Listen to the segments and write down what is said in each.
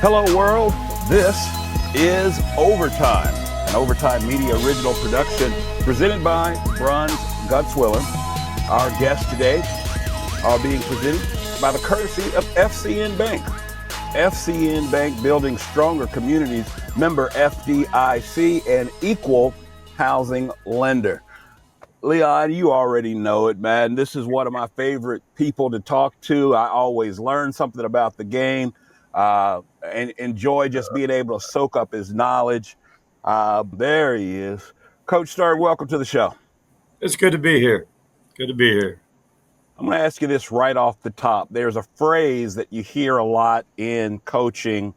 Hello, world. This is Overtime, an Overtime Media original production presented by Franz Gutzwiller. Our guests today are being presented by the courtesy of FCN Bank. FCN Bank, building stronger communities, member FDIC, and equal housing lender. Leon, you already know it, man. This is one of my favorite people to talk to. I always learn something about the game and enjoy just being able to soak up his knowledge. There he is. Coach Stirn, welcome to the show. It's good to be here. Good to be here. I'm going to ask you this right off the top. There's a phrase that you hear a lot in coaching,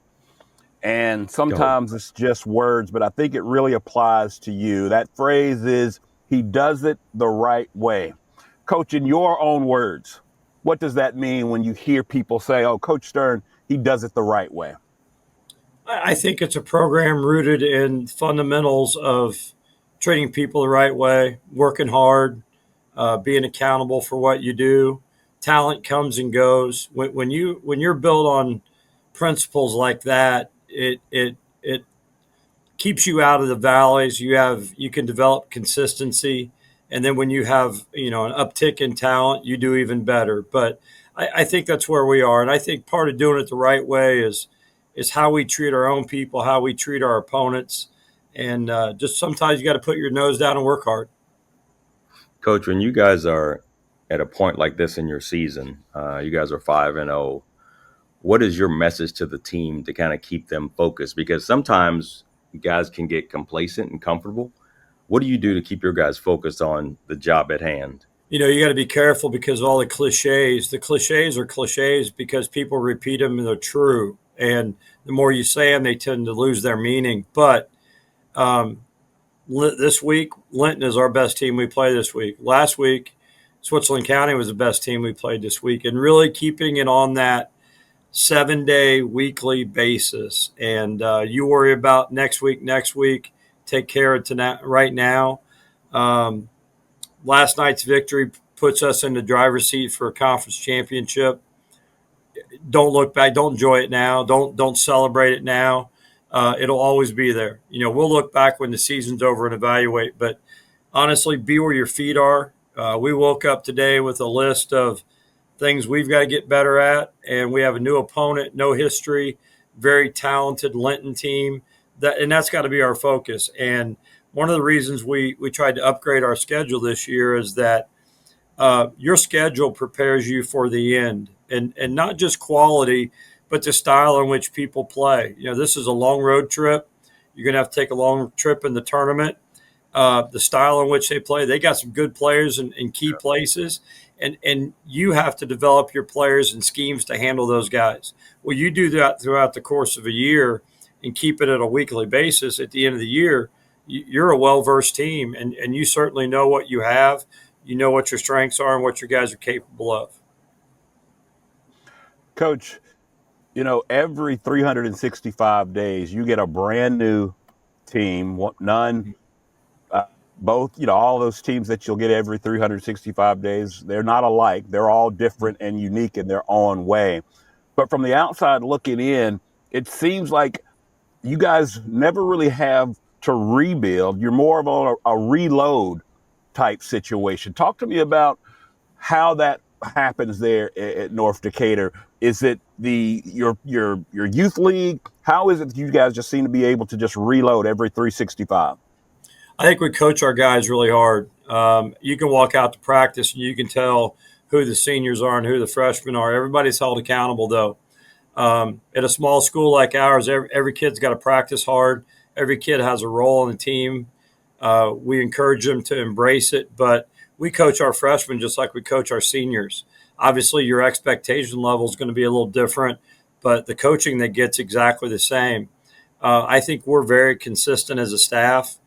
and sometimes it's just words, but I think it really applies to you. That phrase is, he does it the right way. Coach, in your own words, what does that mean when you hear people say, oh, Coach Stirn, he does it the right way? I think it's a program rooted in fundamentals of treating people the right way, working hard, being accountable for what you do. Talent comes and goes. When you're built on principles like that, it keeps you out of the valleys. You can develop consistency, and then when you have an uptick in talent, you do even better. But I think that's where we are, and I think part of doing it the right way is how we treat our own people, how we treat our opponents, and just sometimes you got to put your nose down and work hard. Coach, when you guys are at a point like this in your season, you guys are 5-0. What is your message to the team to kind of keep them focused? Because sometimes guys can get complacent and comfortable. What do you do to keep your guys focused on the job at hand? You got to be careful because of all the cliches. The cliches are cliches because people repeat them and they're true. And the more you say them, they tend to lose their meaning. But this week, Linton is our best team we play this week. Last week, Switzerland County was the best team we played this week. And really keeping it on that 7-day weekly basis. And you worry about next week. Take care of tonight, right now. Last night's victory puts us in the driver's seat for a conference championship. Don't look back. Don't enjoy it now. Don't celebrate it now. It'll always be there. We'll look back when the season's over and evaluate. But honestly, be where your feet are. We woke up today with a list of things we've got to get better at, and we have a new opponent, no history, very talented Linton team. That's got to be our focus. And one of the reasons we tried to upgrade our schedule this year is that your schedule prepares you for the end, and not just quality, but the style in which people play. This is a long road trip. You're going to have to take a long trip in the tournament. The style in which they play, they got some good players in key places, and you have to develop your players and schemes to handle those guys. Well, you do that throughout the course of a year and keep it at a weekly basis. At the end of the year, you're a well-versed team, and you certainly know what you have. You know what your strengths are and what your guys are capable of. Coach, every 365 days, you get a brand new team. Both, all those teams that you'll get every 365 days, they're not alike. They're all different and unique in their own way. But from the outside looking in, it seems like you guys never really have to rebuild. You're more of a reload type situation. Talk to me about how that happens there at North Decatur. Is it your youth league? How is it that you guys just seem to be able to just reload every 365? I think we coach our guys really hard. You can walk out to practice and you can tell who the seniors are and who the freshmen are. Everybody's held accountable, though. At a small school like ours, every kid's got to practice hard. Every kid has a role in the team. We encourage them to embrace it, but we coach our freshmen just like we coach our seniors. Obviously, your expectation level is going to be a little different, but the coaching they get's exactly the same. I think we're very consistent as a staff,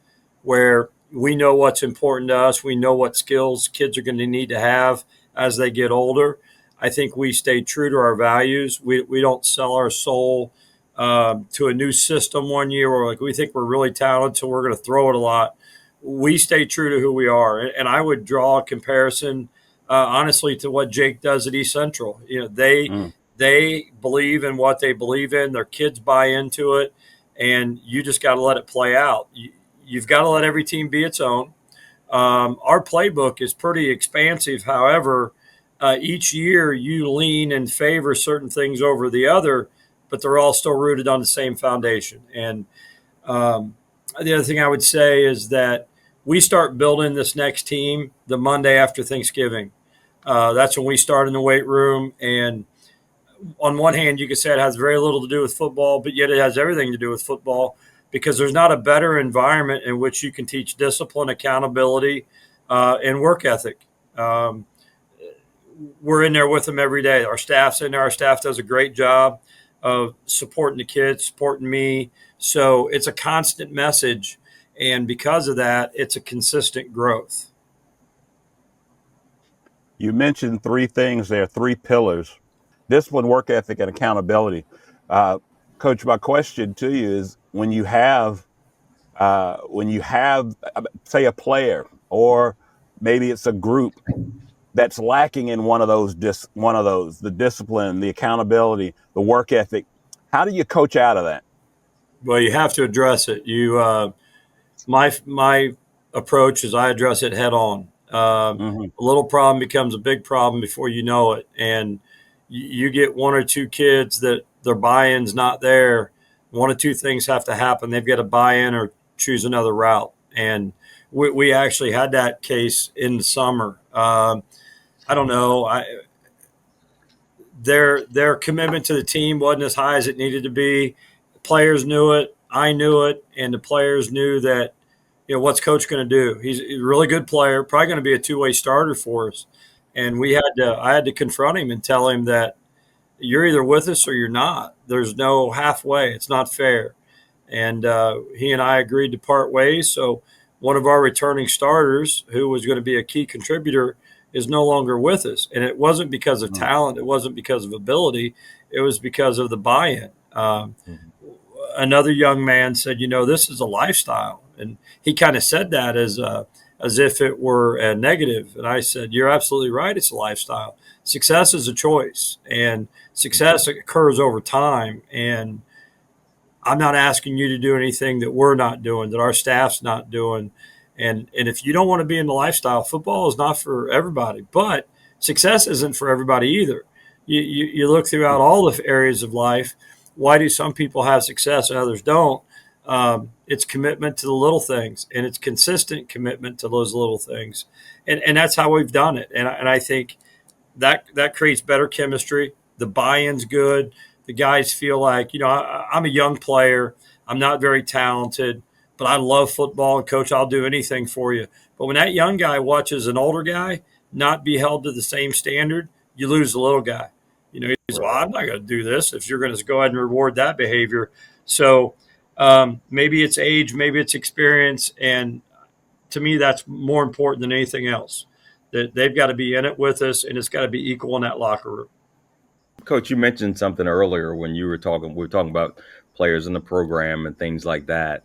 where we know what's important to us. We know what skills kids are going to need to have as they get older. I think we stay true to our values. We don't sell our soul to a new system one year where we think we're really talented, so we're going to throw it a lot. We stay true to who we are. And I would draw a comparison, honestly, to what Jake does at East Central. They They believe in what they believe in. Their kids buy into it, and you just got to let it play out. You've got to let every team be its own. Our playbook is pretty expansive. However, each year you lean and favor certain things over the other, but they're all still rooted on the same foundation. And the other thing I would say is that we start building this next team the Monday after Thanksgiving. That's when we start in the weight room. And on one hand, you could say it has very little to do with football, but yet it has everything to do with football, because there's not a better environment in which you can teach discipline, accountability, and work ethic. We're in there with them every day. Our staff's in there. Our staff does a great job of supporting the kids, supporting me. So it's a constant message. And because of that, it's a consistent growth. You mentioned three things there, three pillars: discipline, work ethic, and accountability. Coach, my question to you is, when you have, say, a player, or maybe it's a group that's lacking in one of those, the discipline, the accountability, the work ethic, how do you coach out of that? Well, you have to address it. My approach is I address it head on. Mm-hmm. A little problem becomes a big problem before you know it, and you get one or two kids that their buy-in's not there. One or two things have to happen. They've got to buy in or choose another route. And we actually had that case in the summer. I don't know. Their commitment to the team wasn't as high as it needed to be. The players knew it. I knew it, and the players knew that. What's coach going to do? He's a really good player, probably going to be a two-way starter for us. And I had to confront him and tell him that you're either with us or you're not. There's no halfway. It's not fair. And he and I agreed to part ways. So one of our returning starters, who was going to be a key contributor, is no longer with us. And it wasn't because of talent. It wasn't because of ability. It was because of the buy-in. Another young man said, this is a lifestyle. And he kind of said that as if it were a negative. And I said, you're absolutely right. It's a lifestyle. Success is a choice, and success occurs over time. And I'm not asking you to do anything that we're not doing, that our staff's not doing. And if you don't want to be in the lifestyle, football is not for everybody. But success isn't for everybody either. You look throughout all the areas of life. Why do some people have success and others don't? It's commitment to the little things, and it's consistent commitment to those little things. And that's how we've done it. And I think that creates better chemistry. The buy-in's good. The guys feel like, I'm a young player. I'm not very talented, but I love football, and coach, I'll do anything for you. But when that young guy watches an older guy not be held to the same standard, you lose the little guy. He's, well, I'm not going to do this if you're going to go ahead and reward that behavior. So maybe it's age, maybe it's experience. And to me, that's more important than anything else. That they've got to be in it with us, and it's got to be equal in that locker room. Coach, you mentioned something earlier when we were talking about players in the program and things like that.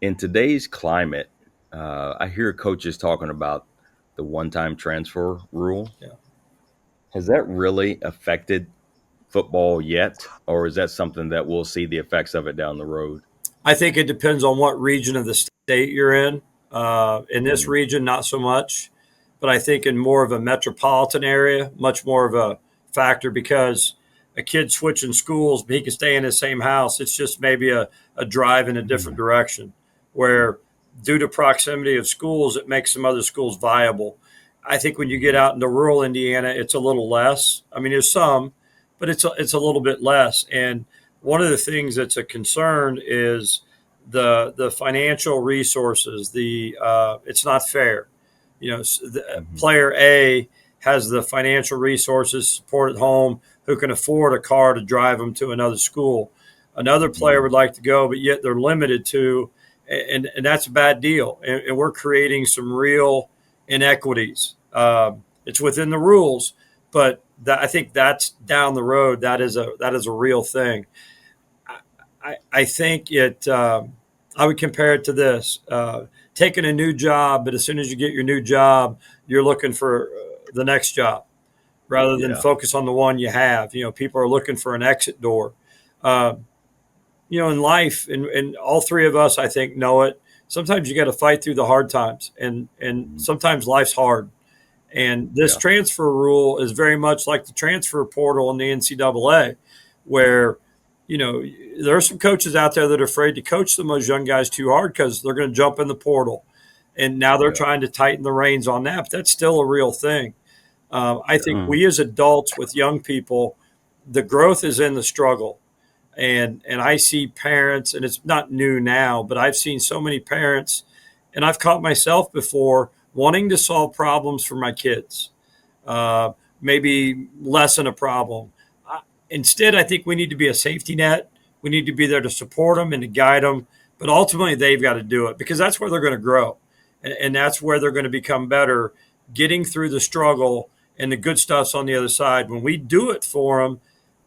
In today's climate, I hear coaches talking about the one-time transfer rule. Yeah. Has that really affected football yet, or is that something that we'll see the effects of it down the road? I think it depends on what region of the state you're in. In this region, not so much, but I think in more of a metropolitan area, much more of a factor, because a kid switching schools, but he can stay in his same house. It's just maybe a drive in a different direction, where due to proximity of schools, it makes some other schools viable. I think when you get out into rural Indiana, it's a little less. I mean, there's some, but it's a little bit less. And one of the things that's a concern is the financial resources. It's not fair. Player A has the financial resources, support at home, who can afford a car to drive them to another school. Another player would like to go, but yet they're limited to, and that's a bad deal. And we're creating some real inequities. It's within the rules, but I think that's down the road. That is a real thing. I think I would compare it to this: taking a new job, but as soon as you get your new job, you're looking for the next job. rather than Yeah. focus on the one you have. People are looking for an exit door. Uh, in life, and all three of us, I think, know it. Sometimes you got to fight through the hard times, and Mhm. sometimes life's hard. And this Yeah. transfer rule is very much like the transfer portal in the NCAA, where, there are some coaches out there that are afraid to coach some of those young guys too hard because they're going to jump in the portal. And now they're Yeah. trying to tighten the reins on that, but that's still a real thing. I think Mm. we as adults with young people, the growth is in the struggle. And I see parents, and it's not new now, but I've seen so many parents, and I've caught myself before wanting to solve problems for my kids, uh, maybe lessen a problem. Instead, I think we need to be a safety net. We need to be there to support them and to guide them, but ultimately they've got to do it because that's where they're going to grow, and that's where they're going to become better, getting through the struggle, and the good stuff's on the other side. When we do it for them,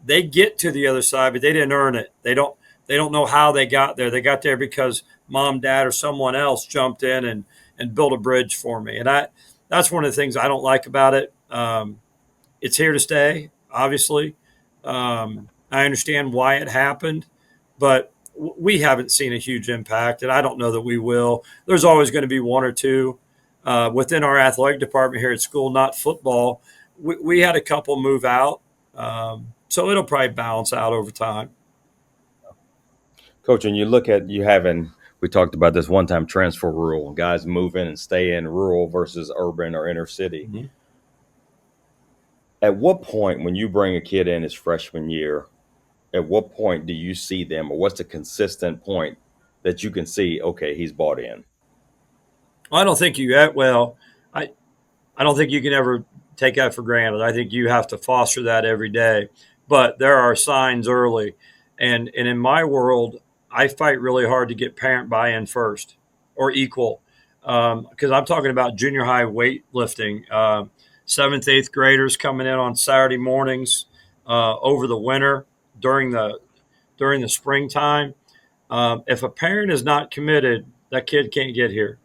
they get to the other side, but they didn't earn it. They don't know how they got there. They got there because mom, dad, or someone else jumped in and built a bridge for me. And that's one of the things I don't like about it. It's here to stay, obviously. I understand why it happened, but we haven't seen a huge impact, and I don't know that we will. There's always going to be one or two within our athletic department here at school, not football. We had a couple move out, so it'll probably balance out over time. Coach, when you look at you having, we talked about this one time transfer rule, guys move in and stay in rural versus urban or inner city. Mm-hmm. At what point, when you bring a kid in his freshman year, at what point do you see them, or what's the consistent point that you can see, okay, he's bought in? I don't think you well. I I don't think you can ever take that for granted. I think you have to foster that every day. But there are signs early. And in my world, I fight really hard to get parent buy in first or equal. Because I'm talking about junior high weightlifting. Seventh, eighth graders coming in on Saturday mornings over the winter during the springtime. If a parent is not committed, that kid can't get here.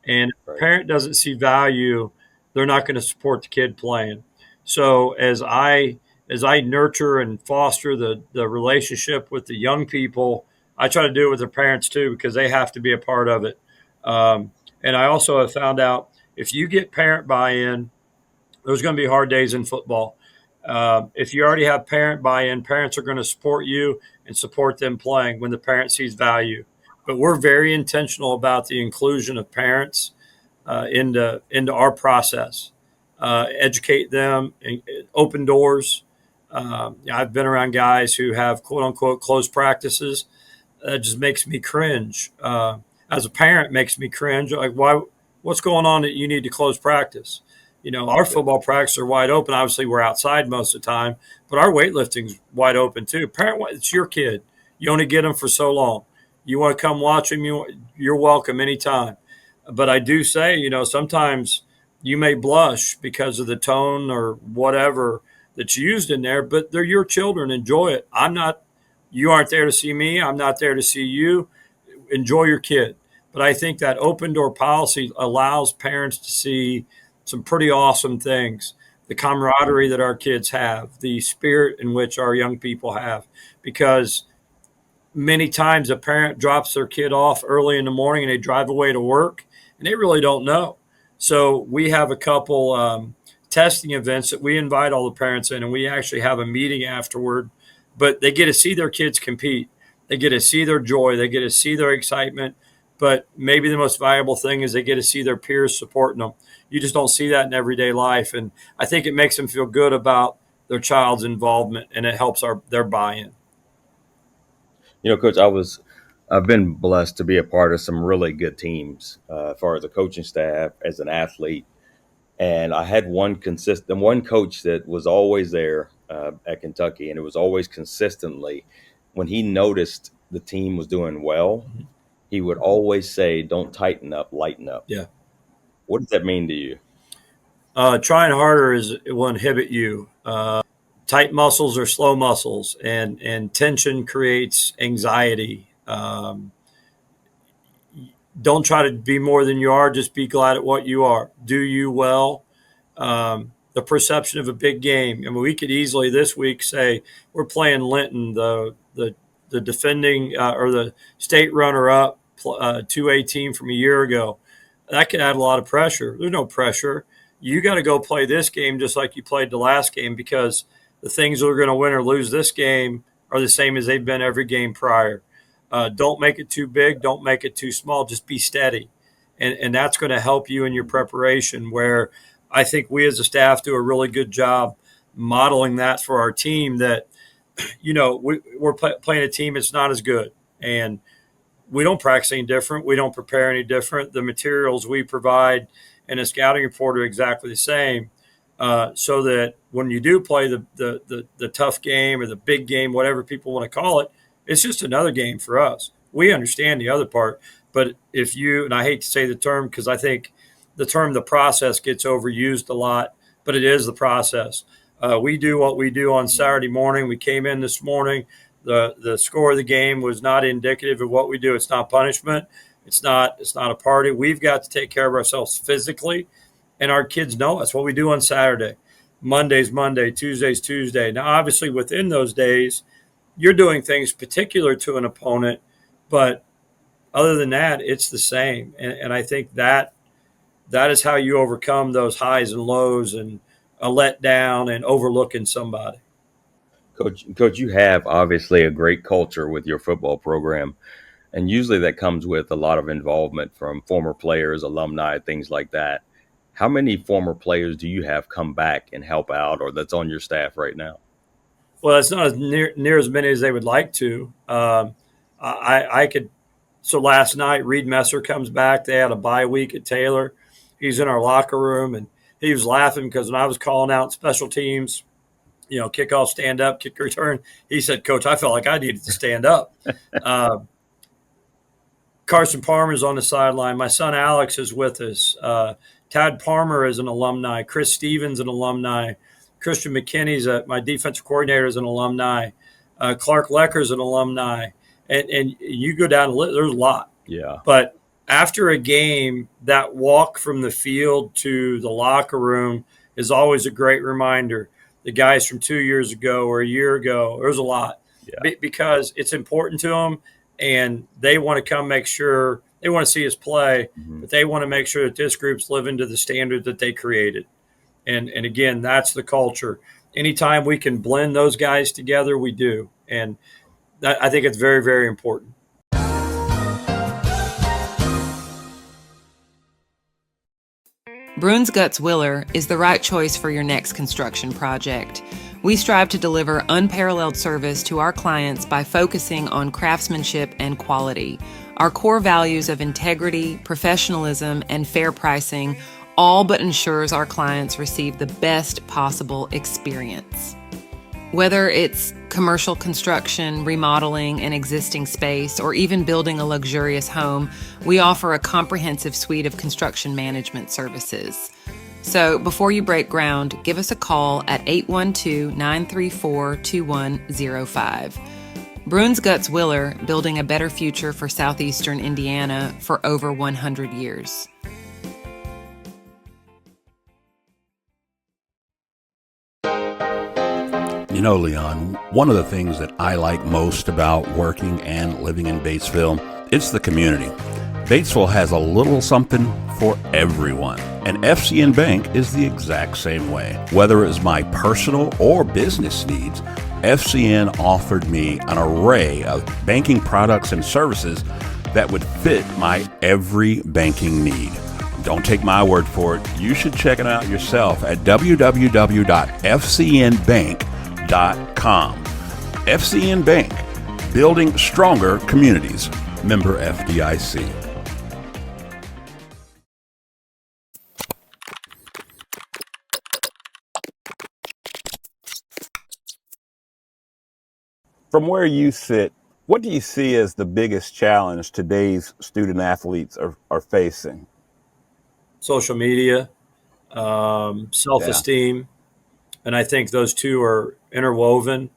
And if a Right. parent doesn't see value, they're not going to support the kid playing. So as I nurture and foster the relationship with the young people, I try to do it with their parents too because they have to be a part of it. And I also have found out if you get parent buy-in, there's going to be hard days in football. If you already have parent buy-in, parents are going to support you and support them playing when the parent sees value. But we're very intentional about the inclusion of parents into our process, educate them, and open doors. I've been around guys who have quote unquote closed practices. That just makes me cringe. As a parent, makes me cringe. Like, why? What's going on that you need to close practice? Our Yeah. football practices are wide open. Obviously, we're outside most of the time, but our weightlifting's wide open too. Parent, it's your kid. You only get them for so long. You want to come watch them, you're welcome anytime. But I do say, sometimes you may blush because of the tone or whatever that's used in there, but they're your children. Enjoy it. You aren't there to see me. I'm not there to see you. Enjoy your kid. But I think that open door policy allows parents to see some pretty awesome things, the camaraderie that our kids have, the spirit in which our young people have, because many times a parent drops their kid off early in the morning and they drive away to work and they really don't know. So we have a couple testing events that we invite all the parents in, and we actually have a meeting afterward. But they get to see their kids compete. They get to see their joy. They get to see their excitement. But maybe the most valuable thing is they get to see their peers supporting them. You just don't see that in everyday life. And I think it makes them feel good about their child's involvement, and it helps their buy-in. Coach, I've been blessed to be a part of some really good teams, as far as a coaching staff, as an athlete. And I had one coach that was always there at Kentucky, and it was always consistently when he noticed the team was doing well, he would always say, "Don't tighten up, lighten up." Yeah. What does that mean to you? Trying harder will inhibit you. Tight muscles are slow muscles, and tension creates anxiety. Don't try to be more than you are. Just be glad at what you are. Do you well. the perception of a big game. I mean, we could easily this week say we're playing Linton, the defending or the state runner-up 2A team from a year ago. That could add a lot of pressure. There's no pressure. You got to go play this game just like you played the last game, because the things that are going to win or lose this game are the same as they've been every game prior. Don't make it too big. Don't make it too small. Just be steady. And that's going to help you in your preparation, where I think we as a staff do a really good job modeling that for our team, that, we're playing a team that's not as good. And we don't practice any different. We don't prepare any different. The materials we provide in a scouting report are exactly the same, so that when you do play the tough game or the big game, whatever people want to call it, it's just another game for us. We understand the other part. But if you, and I hate to say the term because I think the term the process gets overused a lot, but it is the process. We do what we do on Saturday morning. We came in this morning. The score of the game was not indicative of what we do. It's not punishment. It's not a party. We've got to take care of ourselves physically, and our kids know us. What we do on Saturday, Monday's Monday, Tuesday's Tuesday. Now, obviously, within those days, you're doing things particular to an opponent, but other than that, it's the same. And I think that is how you overcome those highs and lows and a letdown and overlooking somebody. Coach, you have obviously a great culture with your football program, and usually that comes with a lot of involvement from former players, alumni, things like that. How many former players do you have come back and help out, or that's on your staff right now? Well, it's not as near as many as they would like to. I could. So last night, Reed Messer comes back. They had a bye week at Taylor. He's in our locker room, and he was laughing because when I was calling out special teams, kickoff, stand up, kick return, he said, "Coach, I felt like I needed to stand up." Carson Palmer's on the sideline. My son Alex is with us. Tad Palmer is an alumni. Chris Stevens, an alumni. Christian McKinney's my defensive coordinator, is an alumni. Clark Lecker's an alumni. And you go down the list, there's a lot. Yeah. But after a game, that walk from the field to the locker room is always a great reminder. The guys from 2 years ago or a year ago, there's a lot. Yeah. Because it's important to them, and they want to come make sure – they want to see us play, but they want to make sure that this group's living to the standard that they created. And again, that's the culture. Anytime we can blend those guys together, we do. And I think it's very, very important. Bruns Guts Willer is the right choice for your next construction project. We strive to deliver unparalleled service to our clients by focusing on craftsmanship and quality. Our core values of integrity, professionalism, and fair pricing all but ensures our clients receive the best possible experience. Whether it's commercial construction, remodeling an existing space, or even building a luxurious home, we offer a comprehensive suite of construction management services. So before you break ground, give us a call at 812-934-2105. Bruns Guts Willer, building a better future for southeastern Indiana for over 100 years. You know, Leon, one of the things that I like most about working and living in Batesville, it's the community. Batesville has a little something for everyone, and FCN Bank is the exact same way. Whether it's my personal or business needs, FCN offered me an array of banking products and services that would fit my every banking need. Don't take my word for it. You should check it out yourself at www.fcnbank.com. FCN Bank, building stronger communities. Member FDIC. From where you sit, what do you see as the biggest challenge today's student athletes are facing? Social media, self-esteem, and I think those two are interwoven.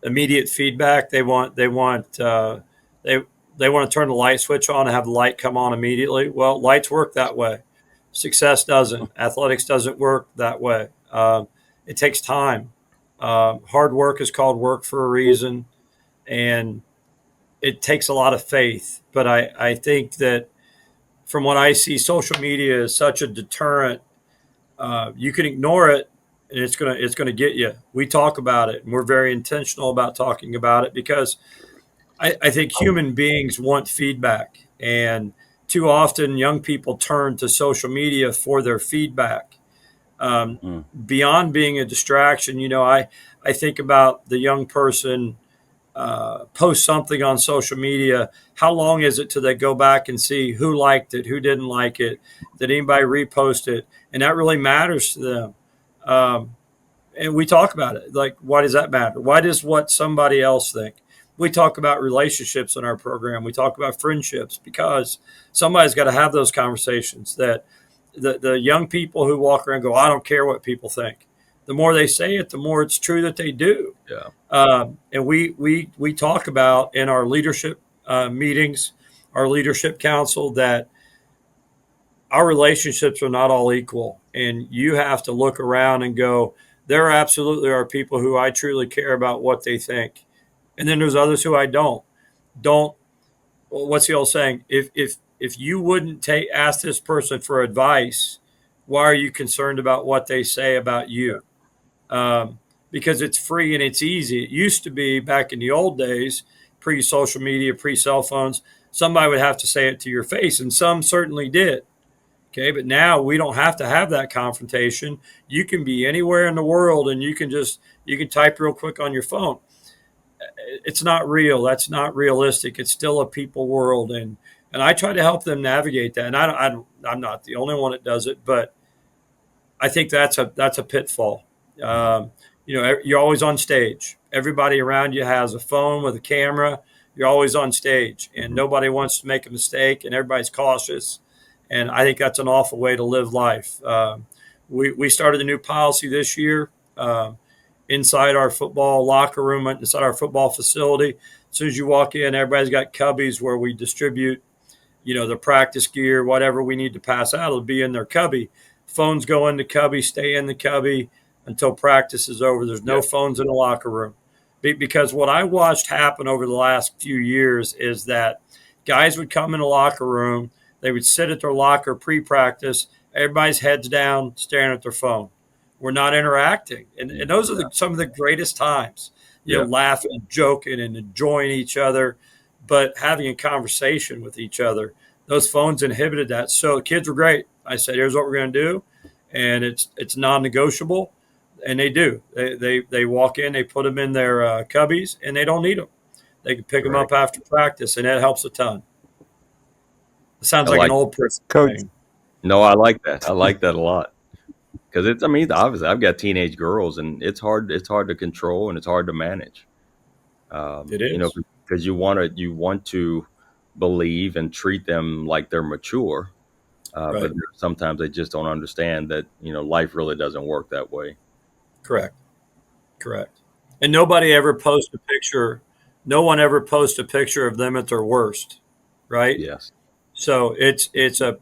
Immediate feedback. They want to turn the light switch on and have the light come on immediately. Well, lights work that way. Success doesn't. Athletics doesn't work that way. It takes time. Hard work is called work for a reason, and it takes a lot of faith. But I think that from what I see, social media is such a deterrent. You can ignore it, and it's gonna get you. We talk about it, and we're very intentional about talking about it because I think human beings want feedback, and too often young people turn to social media for their feedback. Beyond being a distraction, I think about the young person post something on social media. How long is it till they go back and see who liked it, who didn't like it, did anybody repost it, and that really matters to them. And we talk about it. Like, why does that matter? Why does what somebody else think? We talk about relationships in our program. We talk about friendships because somebody's got to have those conversations that the young people who walk around and go, I don't care what people think. The more they say it, the more it's true that they do. Yeah. And we talk about in our leadership meetings, our leadership council, that our relationships are not all equal. And you have to look around and go, there absolutely are people who I truly care about what they think. And then there's others who I don't. Well, what's the old saying? If you wouldn't ask this person for advice, why are you concerned about what they say about you? Because it's free and it's easy. It used to be back in the old days, pre-social media, pre-cell phones, somebody would have to say it to your face, and some certainly did. Okay, but now we don't have to have that confrontation. You can be anywhere in the world, and you can type real quick on your phone. It's not real. That's not realistic. It's still a people world, and I try to help them navigate that. And I'm not the only one that does it, but I think that's a pitfall. You're always on stage. Everybody around you has a phone with a camera. You're always on stage, and nobody wants to make a mistake, and everybody's cautious. And I think that's an awful way to live life. We started a new policy this year. Inside our football locker room, inside our football facility. As soon as you walk in, everybody's got cubbies where we distribute, the practice gear, whatever we need to pass out, it'll be in their cubby. Phones go in the cubby, stay in the cubby until practice is over. There's no phones in the locker room. Because what I watched happen over the last few years is that guys would come in the locker room, they would sit at their locker pre-practice, everybody's heads down, staring at their phone. We're not interacting. And those are some of the greatest times, laughing and joking and enjoying each other, but having a conversation with each other. Those phones inhibited that. So the kids were great. I said, here's what we're going to do. And it's non-negotiable. And they do. They walk in, they put them in their cubbies, and they don't need them. They can pick them up after practice, and that helps a ton. It sounds like an old person. Coach. No, I like that. I like that a lot. Because obviously I've got teenage girls, and it's hard to control, and it's hard to manage. It is. Because you want to believe and treat them like they're mature, but sometimes they just don't understand that life really doesn't work that way. Correct. And nobody ever posts a picture. No one ever posts a picture of them at their worst, right? Yes. So it's a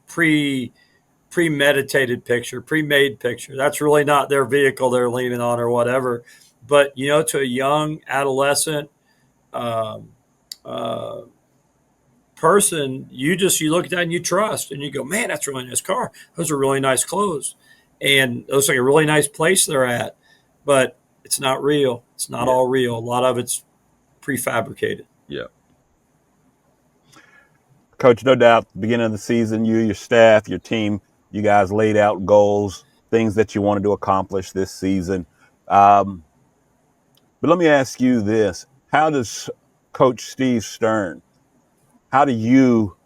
premeditated picture, pre-made picture. That's really not their vehicle they're leaning on or whatever. But, to a young adolescent person, you look at that and you trust, and you go, man, that's a really nice car. Those are really nice clothes. And it looks like a really nice place they're at. But it's not real. It's not all real. A lot of it's prefabricated. Yeah. Coach, no doubt, beginning of the season, you, your staff, your team, you guys laid out goals, things that you wanted to accomplish this season. But let me ask you this. How does Coach Steve Stirn, how do you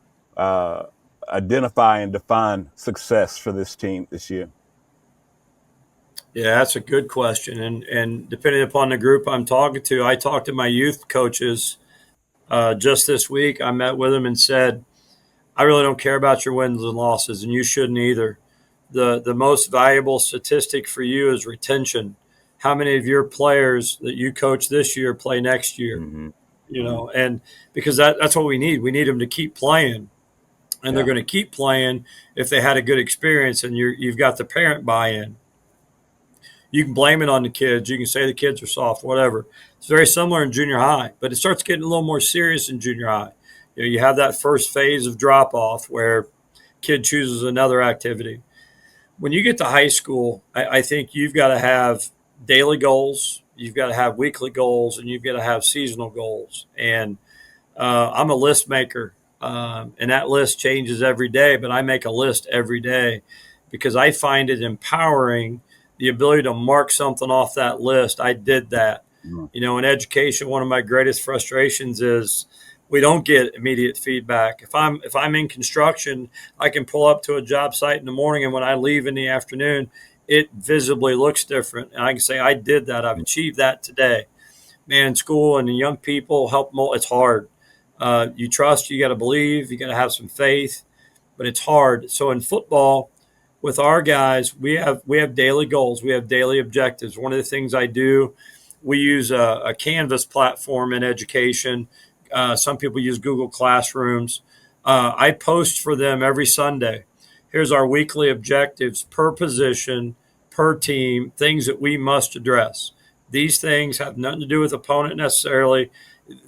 identify and define success for this team this year? Yeah, that's a good question. And depending upon the group I'm talking to, I talked to my youth coaches just this week. I met with them and said, I really don't care about your wins and losses, and you shouldn't either. The most valuable statistic for you is retention. How many of your players that you coach this year play next year? Mm-hmm. And because that's what we need. We need them to keep playing. and they're going to keep playing if they had a good experience, and you've got the parent buy-in. You can blame it on the kids. You can say the kids are soft, whatever. It's very similar in junior high, but it starts getting a little more serious in junior high. You have that first phase of drop-off where kid chooses another activity. When you get to high school, I think you've got to have daily goals, you've got to have weekly goals, and you've got to have seasonal goals. And I'm a list maker, and that list changes every day, but I make a list every day because I find it empowering, the ability to mark something off that list. I did that. In education, one of my greatest frustrations is we don't get immediate feedback. If I'm in construction, I can pull up to a job site in the morning, and when I leave in the afternoon, it visibly looks different. And I can say, I did that. I've achieved that today. Man, in school and the young people help mold. It's hard. You trust, you got to believe, you got to have some faith, but it's hard. So in football, with our guys, we have daily goals. We have daily objectives. One of the things I do, we use a Canvas platform in education. Some people use Google Classrooms. I post for them every Sunday. Here's our weekly objectives per position, per team, things that we must address. These things have nothing to do with opponent necessarily.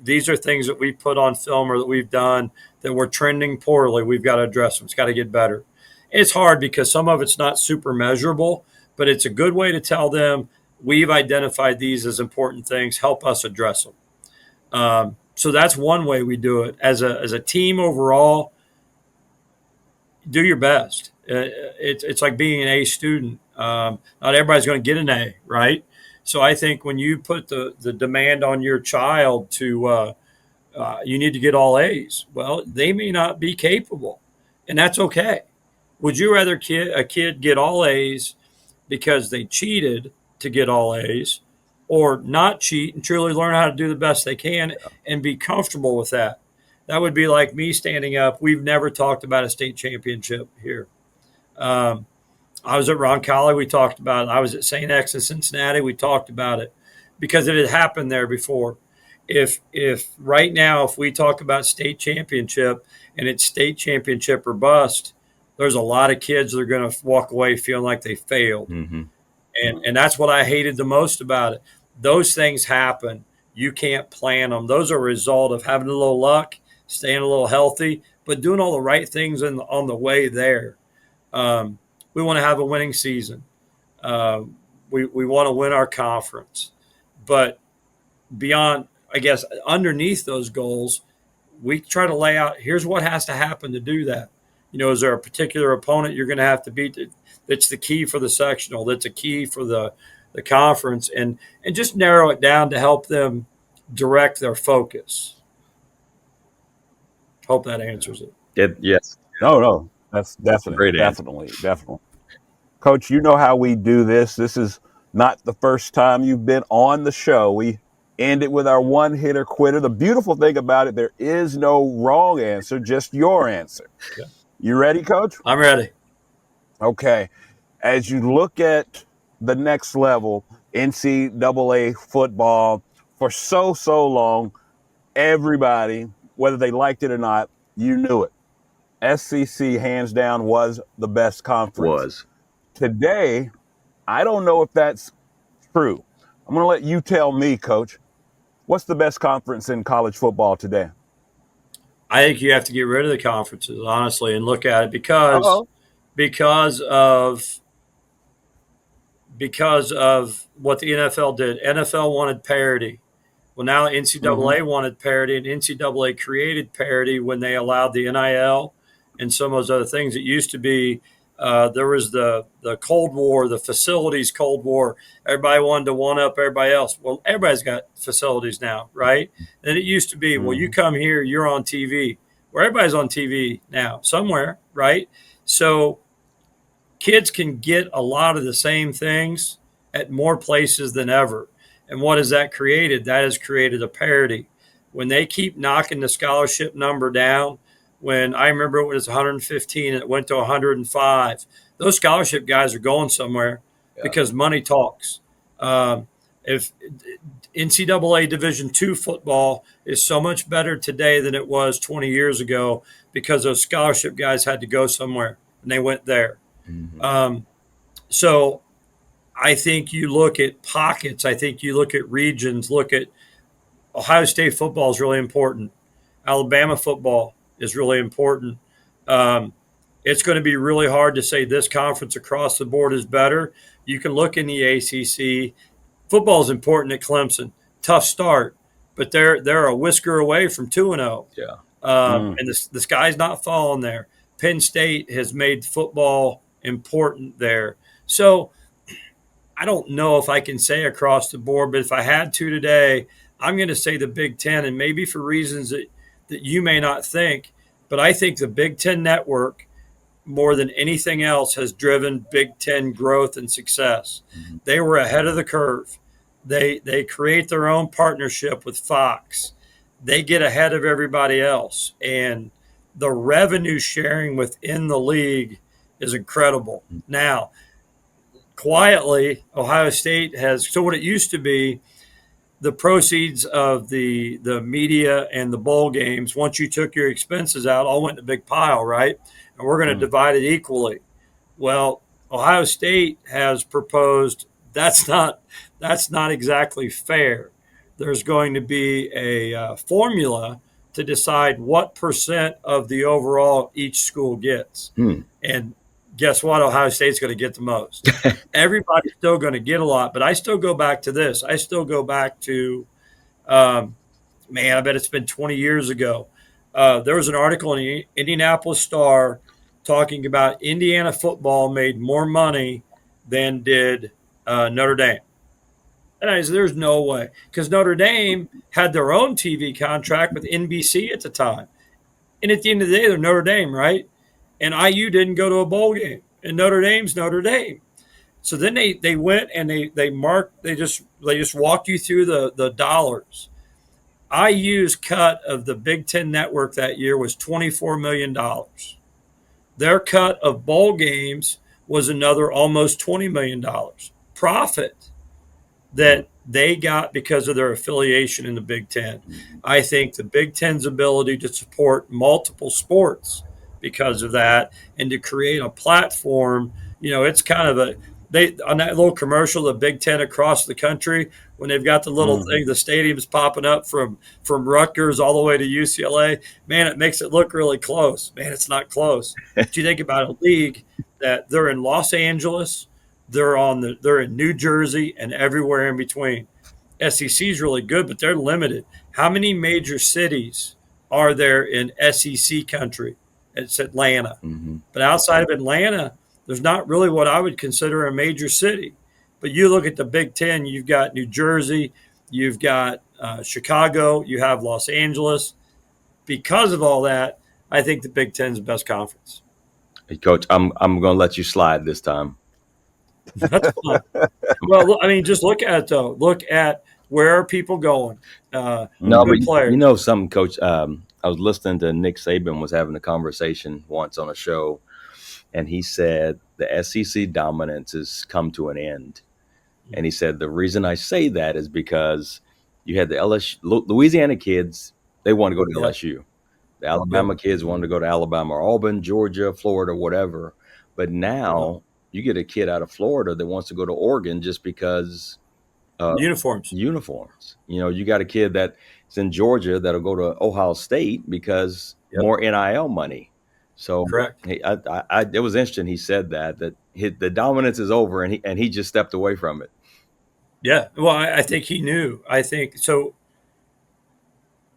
These are things that we put on film or that we've done that we're trending poorly. We've got to address them. It's got to get better. It's hard because some of it's not super measurable, but it's a good way to tell them we've identified these as important things. Help us address them. So that's one way we do it. As a team overall, do your best. It's like being an A student. Not everybody's going to get an A, right? So I think when you put the demand on your child to you need to get all A's, well, they may not be capable, and that's okay. Would you rather a kid get all A's because they cheated to get all A's, or not cheat and truly learn how to do the best they can and be comfortable with that? That would be like me standing up. We've never talked about a state championship here. I was at Roncalli. We talked about it. I was at St. X in Cincinnati. We talked about it because it had happened there before. If right now, if we talk about state championship and it's state championship or bust, there's a lot of kids that are going to walk away feeling like they failed. Mm-hmm. And that's what I hated the most about it. Those things happen. You can't plan them. Those are a result of having a little luck, staying a little healthy, but doing all the right things on the way there. We want to have a winning season. We want to win our conference. But beyond, I guess, underneath those goals, we try to lay out, here's what has to happen to do that. Is there a particular opponent you're going to have to beat that's the key for the sectional, that's a key for the conference, and just narrow it down to help them direct their focus. Hope that answers it. Yes. No, that's definitely. Coach, you know how we do this. This is not the first time you've been on the show. We end it with our one-hitter quitter. The beautiful thing about it, there is no wrong answer, just your answer. Yeah. You ready, Coach? I'm ready. Okay. As you look at the next level, NCAA football, for so long, everybody, whether they liked it or not, you knew it. SEC, hands down, was the best conference. Today, I don't know if that's true. I'm going to let you tell me, Coach, what's the best conference in college football today? I think you have to get rid of the conferences, honestly, and look at it because of what the NFL did. NFL wanted parity. Well, now NCAA wanted parity, and NCAA created parity when they allowed the NIL and some of those other things. It used to be there was the Cold War, the facilities Cold War. Everybody wanted to one-up everybody else. Well, everybody's got facilities now, right? And it used to be, well, you come here, you're on TV. Well, everybody's on TV now somewhere, right? So kids can get a lot of the same things at more places than ever. And what has that created? That has created a parity. When they keep knocking the scholarship number down, when I remember it was 115 and it went to 105, those scholarship guys are going somewhere because money talks. If NCAA Division II football is so much better today than it was 20 years ago because those scholarship guys had to go somewhere, and they went there. So I think you look at pockets. I think you look at regions. Look at Ohio State football is really important. Alabama football is really important. It's going to be really hard to say this conference across the board is better. You can look in the ACC. Football is important at Clemson. Tough start, but they're a whisker away from 2-0. Yeah. And the sky's not falling there. Penn State has made football important there. So I don't know if I can say across the board, but if I had to today, I'm going to say the Big Ten, and maybe for reasons that you may not think, but I think the Big Ten network, more than anything else, has driven Big Ten growth and success. They were ahead of the curve. They create their own partnership with Fox. They get ahead of everybody else. And the revenue sharing within the league is incredible. Now, quietly, Ohio State has – so what it used to be, the proceeds of the media and the bowl games, once you took your expenses out, all went in a big pile, right? And we're going to divide it equally. Well, Ohio State has proposed that's not exactly fair. There's going to be a formula to decide what percent of the overall each school gets. And guess what? Ohio State's going to get the most. Everybody's still going to get a lot, but I still go back to this. I still go back to, I bet it's been 20 years ago. There was an article in the Indianapolis Star talking about Indiana football made more money than did Notre Dame. And I said, there's no way. Because Notre Dame had their own TV contract with NBC at the time. And at the end of the day, they're Notre Dame, right? And IU didn't go to a bowl game. And Notre Dame's Notre Dame. So then they went and they just walked you through the dollars. IU's cut of the Big Ten network that year was $24 million. Their cut of bowl games was another almost $20 million. Profit that they got because of their affiliation in the Big Ten. I think the Big Ten's ability to support multiple sports because of that and to create a platform, it's kind of on that little commercial, the Big Ten across the country, when they've got the little thing, the stadiums popping up from Rutgers all the way to UCLA, man, it makes it look really close. Man, it's not close. But you think about a league that they're in Los Angeles, they're in New Jersey, and everywhere in between. SEC is really good, but they're limited. How many major cities are there in SEC country? It's Atlanta. But outside of Atlanta, there's not really what I would consider a major city. But you look at the Big Ten, you've got New Jersey, you've got Chicago, you have Los Angeles. Because of all that, I think the Big Ten's the best conference. Hey, Coach, I'm going to let you slide this time. That's fine. Well, just look at it, though. Look at where are people going. No, but players. Something, Coach, I was listening to Nick Saban was having a conversation once on a show, and he said the SEC dominance has come to an end. And he said, the reason I say that is because you had the Louisiana kids, they want to go to LSU. The Alabama kids wanted to go to Alabama or Auburn, Georgia, Florida, whatever. But now you get a kid out of Florida that wants to go to Oregon just because uniforms. You got a kid that's in Georgia that'll go to Ohio State because more NIL money. So correct. It was interesting. He said that the dominance is over, and he just stepped away from it. Yeah. Well, I think he knew. I think so.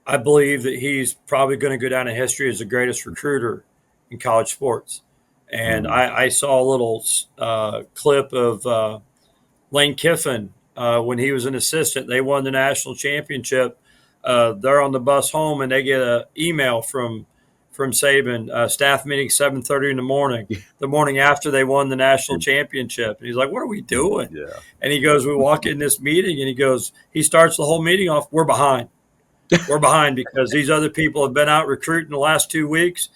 I believe that he's probably going to go down in history as the greatest recruiter in college sports. And I saw a little clip of Lane Kiffin when he was an assistant. They won the national championship. They're on the bus home, and they get an email from Saban, staff meeting 7:30 in the morning, the morning after they won the national championship. And he's like, what are we doing? Yeah. And he goes, we walk in this meeting, and he starts the whole meeting off, we're behind. We're behind because these other people have been out recruiting the last 2 weeks.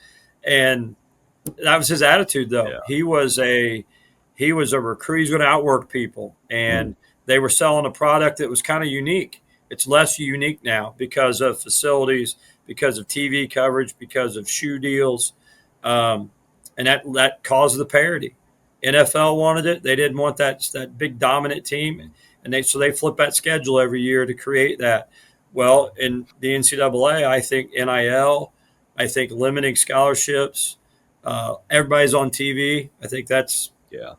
And that was his attitude, though. Yeah. He was a recruit. He's going to outwork people. And they were selling a product that was kind of unique. It's less unique now because of facilities, because of TV coverage, because of shoe deals, and that caused the parity. NFL wanted it; they didn't want that big dominant team, and so they flip that schedule every year to create that. Well, in the NCAA, I think NIL, I think limiting scholarships, everybody's on TV. I think it's going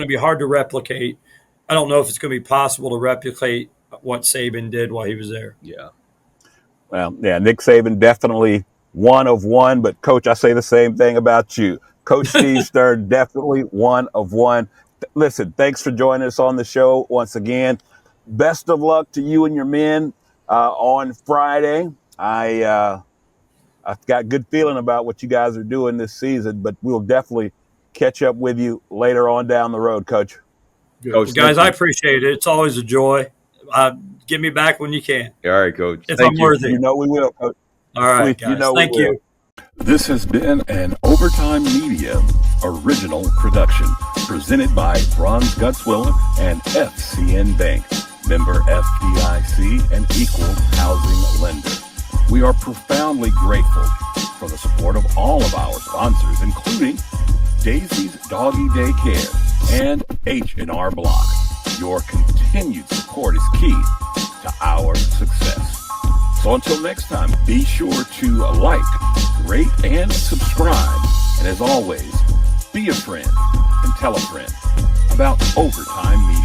to be hard to replicate. I don't know if it's going to be possible to replicate what Saban did while he was there. Yeah. Well, yeah, Nick Saban definitely one of one, but Coach, I say the same thing about you. Coach Steve Stirn, definitely one of one. Listen, thanks for joining us on the show once again. Best of luck to you and your men on Friday. I've got good feeling about what you guys are doing this season, but we'll definitely catch up with you later on down the road, Coach. Well, guys, I appreciate it. It's always a joy. Get me back when you can. All right, Coach. If I'm worthy. You know we will, Coach. All right, guys. Thank you. This has been an Overtime Media original production presented by Bronze Gutzwiller and FCN Bank, member FDIC and equal housing lender. We are profoundly grateful for the support of all of our sponsors, including Daisy's Doggy Daycare and H&R Block. Your continued support is key to our success. So until next time, be sure to like, rate, and subscribe. And as always, be a friend and tell a friend about Overtime Media.